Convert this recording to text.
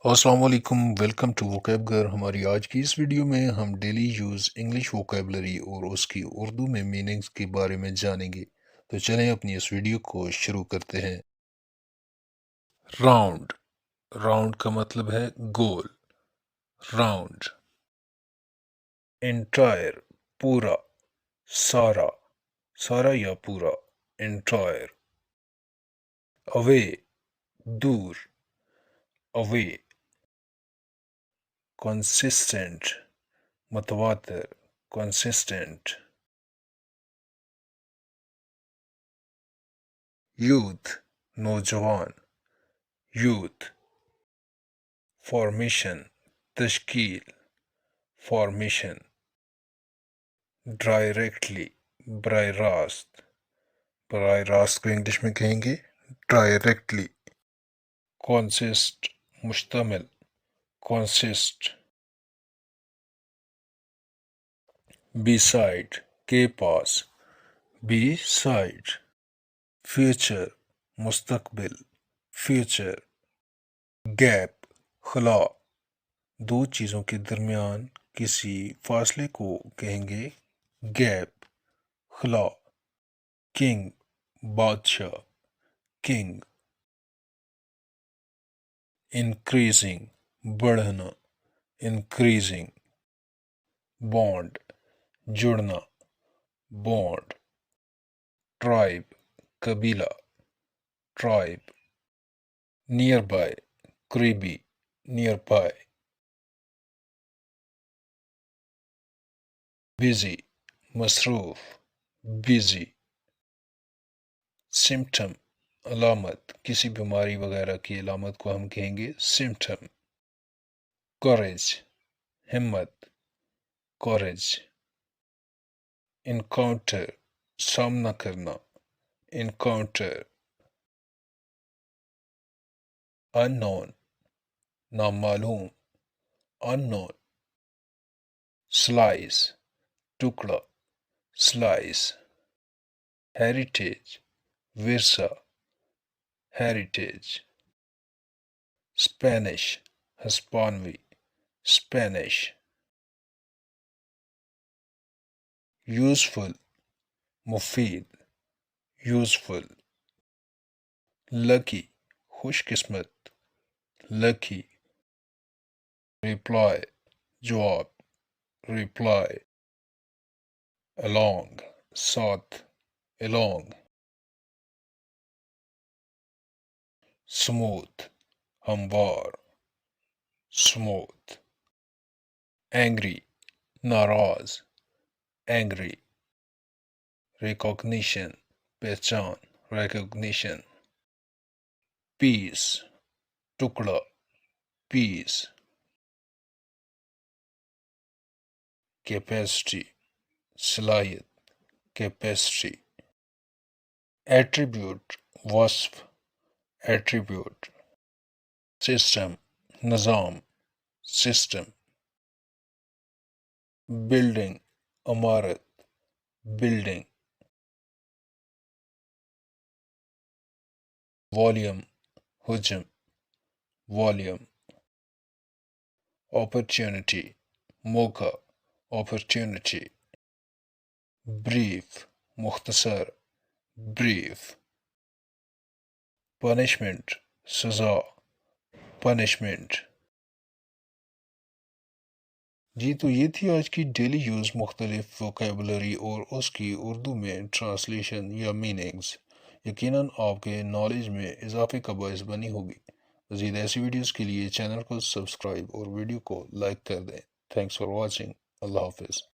السلام علیکم، welcome to ووکیبگر۔ ہماری آج کی اس ویڈیو میں ہم ڈیلی یوز انگلش ووکیبلری اور اس کی اردو میں میننگز کے بارے میں جانیں گے۔ تو چلیں اپنی اس ویڈیو کو شروع کرتے ہیں۔ راؤنڈ، راؤنڈ کا مطلب ہے گول، راؤنڈ۔ انٹائر، پورا، سارا، سارا یا پورا، انٹائر۔ اوے، دور، اوے۔ کنسسٹنٹ، متواتر، کنسسٹنٹ۔ یوتھ، نوجوان، یوتھ۔ فارمیشن، تشکیل، فارمیشن۔ ڈائریکٹلی، براہ راست، براہ راست کو انگلش میں کہیں گے ڈائریکٹلی۔ کانسسٹ، مشتمل، کانسسٹ۔ بی سائڈ، کے پاس، بی سائڈ۔ فیوچر، مستقبل، فیوچر۔ گیپ، خلا، دو چیزوں کے درمیان کسی فاصلے کو کہیں گے گیپ، خلا۔ کنگ، بادشاہ، کنگ۔ انکریزنگ، بڑھنا، انکریزنگ۔ بانڈ، جڑنا، بانڈ۔ ٹرائب، قبیلہ، ٹرائب۔ نیئر بائی، قریبی، نیئر بائی۔ بزی، مصروف، بزی۔ سمٹم، علامت، کسی بیماری وغیرہ کی علامت کو ہم کہیں گے سمٹم۔ کوریج، ہمت، کوریج۔ انکاؤنٹر، سامنا کرنا، انکاؤنٹر۔ ان نون، نامعلوم، ان نون۔ سلائس، ٹکڑا، سلائس۔ ہیریٹیج، ورثہ، ہیریٹیج۔ اسپینش، ہسپانوی، اسپینش۔ یوزفل، مفید، یوزفل۔ لکی، خوش قسمت، لکی۔ ریپلائی، جواب، ریپلائی۔ along، ساتھ، along۔ سموتھ، ہموار، سموتھ۔ اینگری، ناراض، اینگری۔ ریکاگنیشن، پہچان، ریکاگنیشن۔ پیس، ٹکڑا، پیس۔ کیپیسٹی، صلاحیت، کیپیسٹی۔ ایٹریبیوٹ، وصف، ایٹریبیوٹ۔ سسٹم، نظام، سسٹم۔ بلڈنگ، عمارت، بلڈنگ۔ والیوم، حجم، والیوم۔ اپرچونٹی، موقع، اپرچونٹی۔ بریف، مختصر، بریف۔ پنشمنٹ، سزا، پنشمنٹ۔ جی تو یہ تھی آج کی ڈیلی یوز مختلف ووکیبلری اور اس کی اردو میں ٹرانسلیشن یا میننگز۔ یقیناً آپ کے نالج میں اضافے کا باعث بنی ہوگی۔ مزید ایسی ویڈیوز کے لیے چینل کو سبسکرائب اور ویڈیو کو لائک کر دیں۔ Thanks for watching. اللہ حافظ۔